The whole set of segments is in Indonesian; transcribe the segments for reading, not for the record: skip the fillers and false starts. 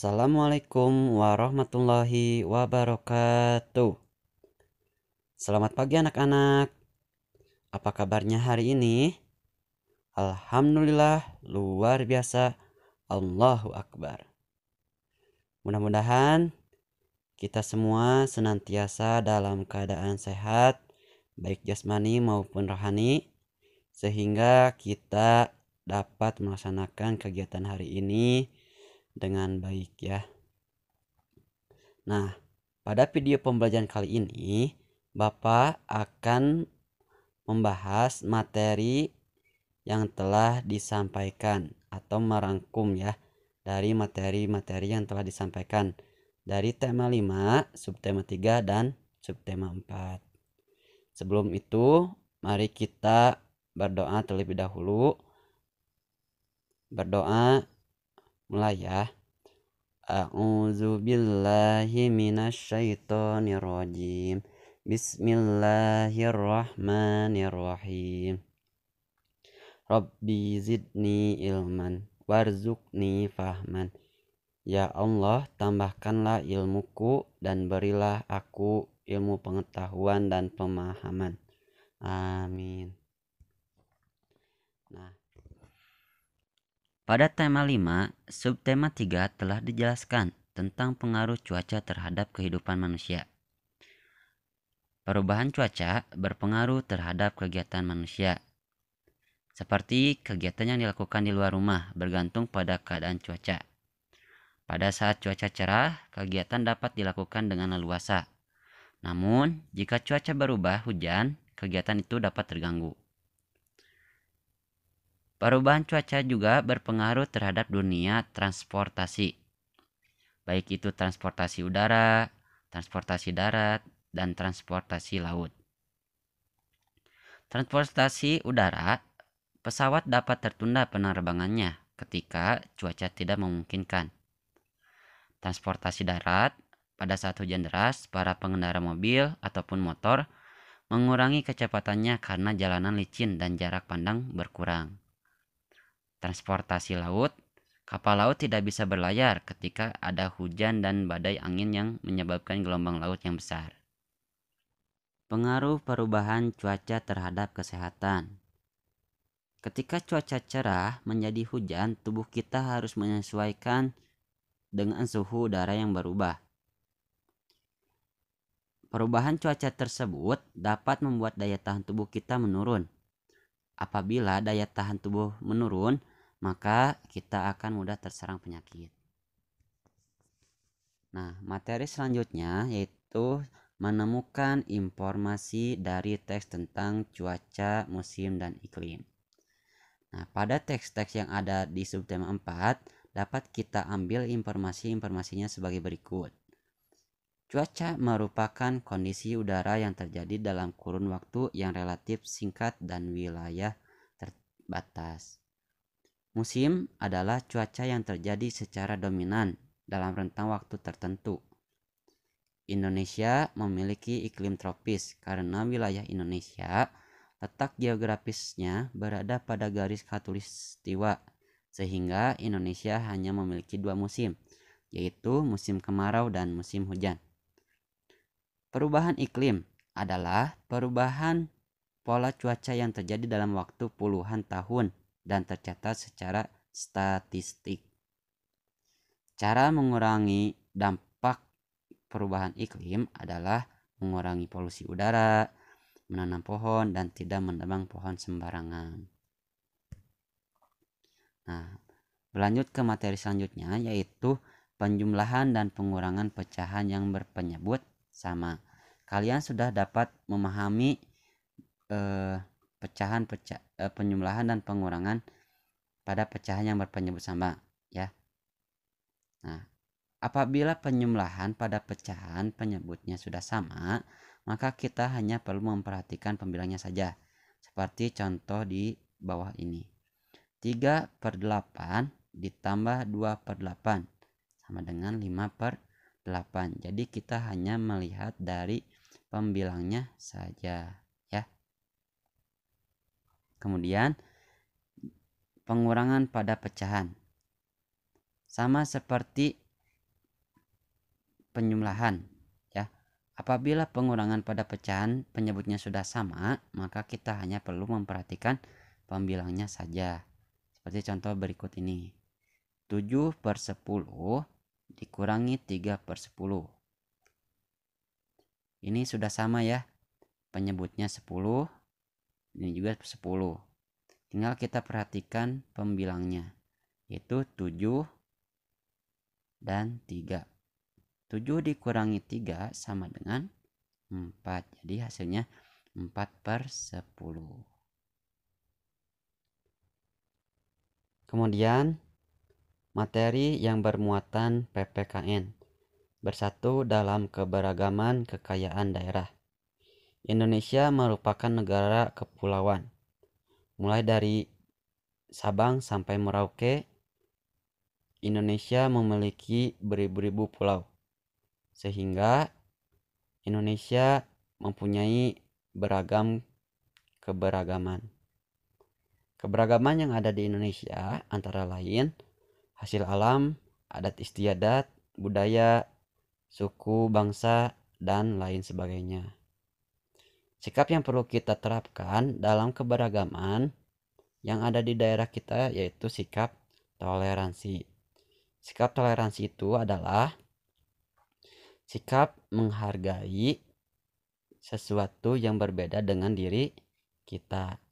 Assalamualaikum warahmatullahi wabarakatuh. Selamat pagi anak-anak. Apa kabarnya hari ini? Alhamdulillah luar biasa. Allahu Akbar. Mudah-mudahan kita semua senantiasa dalam keadaan sehat, baik jasmani maupun rohani, sehingga kita dapat melaksanakan kegiatan hari ini dengan baik ya. Nah, pada video pembelajaran kali ini, Bapak akan membahas materi yang telah disampaikan atau merangkum ya dari materi-materi yang telah disampaikan dari tema 5, subtema 3 dan subtema 4. Sebelum itu, mari kita berdoa terlebih dahulu. Berdoa mulai ya. A'udzu billahi minasyaitonir rajim. Bismillahirrahmanirrahim. Rabbi zidni ilman warzuqni fahman. Ya Allah, tambahkanlah ilmuku dan berilah aku ilmu pengetahuan dan pemahaman. Amin. Nah, pada tema 5, subtema 3 telah dijelaskan tentang pengaruh cuaca terhadap kehidupan manusia. Perubahan cuaca berpengaruh terhadap kegiatan manusia. Seperti kegiatan yang dilakukan di luar rumah bergantung pada keadaan cuaca. Pada saat cuaca cerah, kegiatan dapat dilakukan dengan leluasa. Namun, jika cuaca berubah hujan, kegiatan itu dapat terganggu. Perubahan cuaca juga berpengaruh terhadap dunia transportasi, baik itu transportasi udara, transportasi darat, dan transportasi laut. Transportasi udara, pesawat dapat tertunda penerbangannya ketika cuaca tidak memungkinkan. Transportasi darat, pada saat hujan deras, para pengendara mobil ataupun motor mengurangi kecepatannya karena jalanan licin dan jarak pandang berkurang. Transportasi laut, kapal laut tidak bisa berlayar ketika ada hujan dan badai angin yang menyebabkan gelombang laut yang besar. Pengaruh perubahan cuaca terhadap kesehatan. Ketika cuaca cerah menjadi hujan, tubuh kita harus menyesuaikan dengan suhu udara yang berubah. Perubahan cuaca tersebut dapat membuat daya tahan tubuh kita menurun. Apabila daya tahan tubuh menurun, maka kita akan mudah terserang penyakit. Nah, materi selanjutnya yaitu menemukan informasi dari teks tentang cuaca, musim, dan iklim. Nah, pada teks-teks yang ada di subtema 4, dapat kita ambil informasi-informasinya sebagai berikut. Cuaca merupakan kondisi udara yang terjadi dalam kurun waktu yang relatif singkat dan wilayah terbatas. Musim adalah cuaca yang terjadi secara dominan dalam rentang waktu tertentu. Indonesia memiliki iklim tropis karena wilayah Indonesia letak geografisnya berada pada garis khatulistiwa, sehingga Indonesia hanya memiliki 2 musim, yaitu musim kemarau dan musim hujan. Perubahan iklim adalah perubahan pola cuaca yang terjadi dalam waktu puluhan tahun dan tercatat secara statistik. Cara mengurangi dampak perubahan iklim adalah mengurangi polusi udara, menanam pohon, dan tidak menebang pohon sembarangan. Nah, berlanjut ke materi selanjutnya yaitu penjumlahan dan pengurangan pecahan yang berpenyebut sama. Kalian sudah dapat memahami penjumlahan dan pengurangan pada pecahan yang berpenyebut sama ya. Nah, apabila penjumlahan pada pecahan penyebutnya sudah sama, maka kita hanya perlu memperhatikan pembilangnya saja. Seperti contoh di bawah ini. 3/8 ditambah 2/8 sama dengan 5/8. Jadi kita hanya melihat dari pembilangnya saja ya. Kemudian pengurangan pada pecahan. Sama seperti penjumlahan ya. Apabila pengurangan pada pecahan penyebutnya sudah sama, maka kita hanya perlu memperhatikan pembilangnya saja. Seperti contoh berikut ini. 7/10 dikurangi 3/10. Ini sudah sama ya. Penyebutnya 10, ini juga 10. Tinggal kita perhatikan pembilangnya, yaitu 7 dan 3. 7 dikurangi 3 sama dengan 4. Jadi hasilnya 4/10. Kemudian materi yang bermuatan PPKN. Bersatu dalam keberagaman kekayaan daerah. Indonesia merupakan negara kepulauan. Mulai dari Sabang sampai Merauke, Indonesia memiliki beribu-ribu pulau. Sehingga Indonesia mempunyai beragam keberagaman. Keberagaman yang ada di Indonesia antara lain hasil alam, adat istiadat, budaya, suku, bangsa, dan lain sebagainya. Sikap yang perlu kita terapkan dalam keberagaman yang ada di daerah kita yaitu sikap toleransi. Sikap toleransi itu adalah sikap menghargai sesuatu yang berbeda dengan diri kita.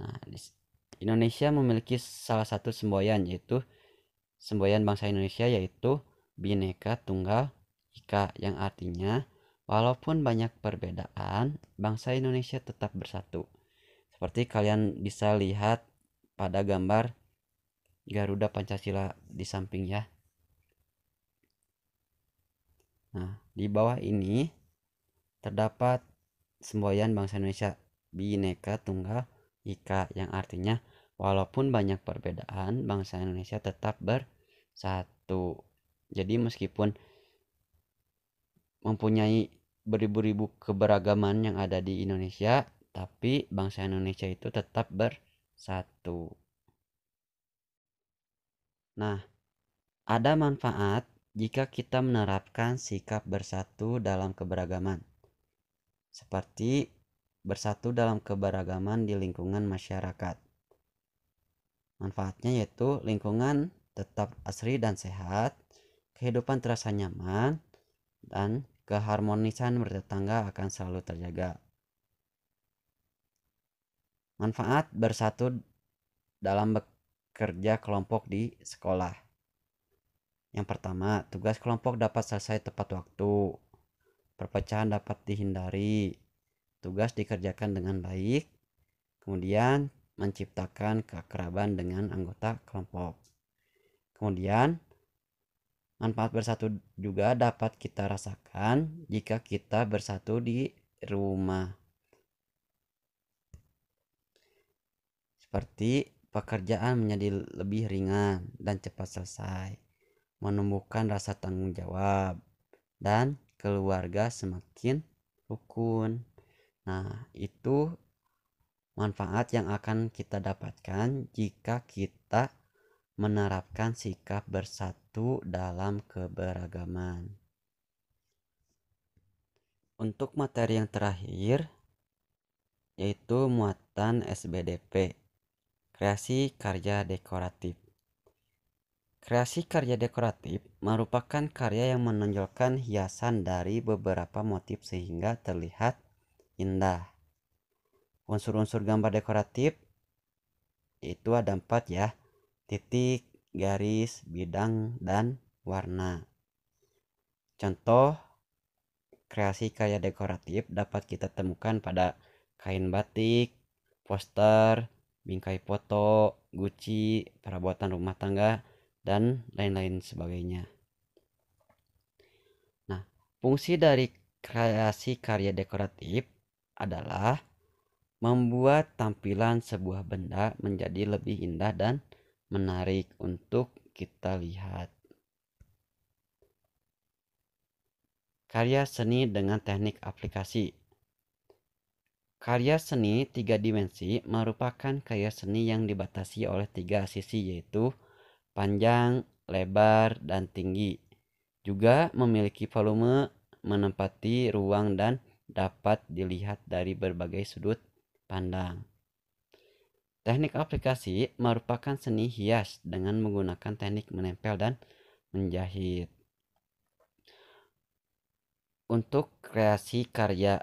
Nah, Indonesia memiliki salah satu semboyan yaitu semboyan bangsa Indonesia yaitu Bhinneka Tunggal Ika, yang artinya walaupun banyak perbedaan, bangsa Indonesia tetap bersatu. Seperti kalian bisa lihat pada gambar Garuda Pancasila di samping ya. Nah, di bawah ini terdapat semboyan bangsa Indonesia Bhinneka Tunggal Ika, yang artinya walaupun banyak perbedaan, bangsa Indonesia tetap bersatu. Jadi meskipun mempunyai beribu-ribu keberagaman yang ada di Indonesia, tapi bangsa Indonesia itu tetap bersatu. Nah, ada manfaat jika kita menerapkan sikap bersatu dalam keberagaman, seperti bersatu dalam keberagaman di lingkungan masyarakat. Manfaatnya yaitu lingkungan tetap asri dan sehat, kehidupan terasa nyaman, dan keharmonisan bertetangga akan selalu terjaga. Manfaat bersatu dalam bekerja kelompok di sekolah. Yang pertama, tugas kelompok dapat selesai tepat waktu. Perpecahan dapat dihindari. Tugas dikerjakan dengan baik. Kemudian menciptakan keakraban dengan anggota kelompok. Kemudian manfaat bersatu juga dapat kita rasakan jika kita bersatu di rumah. Seperti pekerjaan menjadi lebih ringan dan cepat selesai, menumbuhkan rasa tanggung jawab, dan keluarga semakin rukun. Nah, itu manfaat yang akan kita dapatkan jika kita menerapkan sikap bersatu dalam keberagaman. Untuk materi yang terakhir yaitu muatan SBDP, kreasi karya dekoratif. Kreasi karya dekoratif merupakan karya yang menonjolkan hiasan dari beberapa motif sehingga terlihat indah. Unsur-unsur gambar dekoratif itu ada 4 ya, titik, garis, bidang, dan warna. Contoh kreasi karya dekoratif dapat kita temukan pada kain batik, poster, bingkai foto, guci, perabotan rumah tangga, dan lain-lain sebagainya. Nah, fungsi dari kreasi karya dekoratif adalah membuat tampilan sebuah benda menjadi lebih indah dan menarik untuk kita lihat. Karya seni dengan teknik aplikasi. Karya seni 3 dimensi merupakan karya seni yang dibatasi oleh 3 sisi yaitu panjang, lebar, dan tinggi. juga memiliki volume, menempati ruang dan dapat dilihat dari berbagai sudut pandang. Teknik aplikasi merupakan seni hias dengan menggunakan teknik menempel dan menjahit. Untuk kreasi karya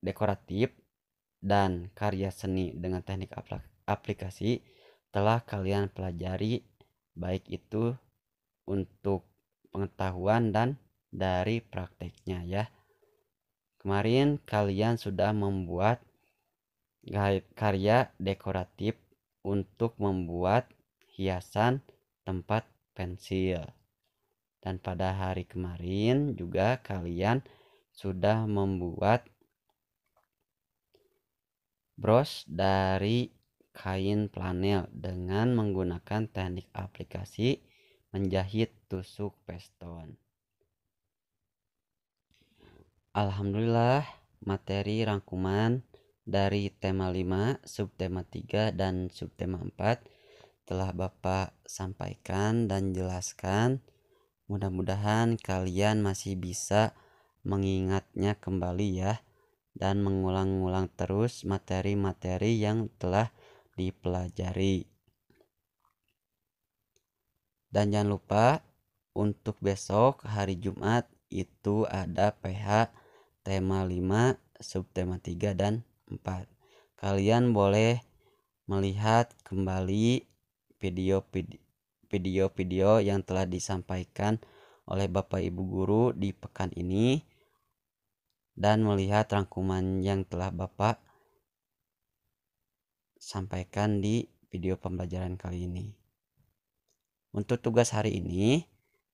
dekoratif dan karya seni dengan teknik aplikasi telah kalian pelajari, baik itu untuk pengetahuan dan dari prakteknya ya. Kemarin kalian sudah membuat karya dekoratif untuk membuat hiasan tempat pensil. Dan pada hari kemarin juga kalian sudah membuat bros dari kain flanel dengan menggunakan teknik aplikasi menjahit tusuk piston. Alhamdulillah, materi rangkuman dari tema 5, subtema 3 dan subtema 4 telah Bapak sampaikan dan jelaskan. Mudah-mudahan kalian masih bisa mengingatnya kembali ya, dan mengulang-ulang terus materi-materi yang telah dipelajari. Dan jangan lupa untuk besok hari Jumat itu ada PH tema 5, subtema 3 dan 4. Kalian boleh melihat kembali video-video yang telah disampaikan oleh Bapak Ibu guru di pekan ini dan melihat rangkuman yang telah Bapak sampaikan di video pembelajaran kali ini. Untuk tugas hari ini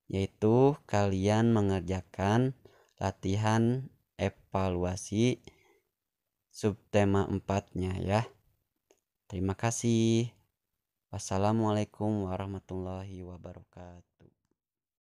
yaitu kalian mengerjakan latihan evaluasi subtema 4-nya ya. Terima kasih. Wassalamualaikum warahmatullahi wabarakatuh.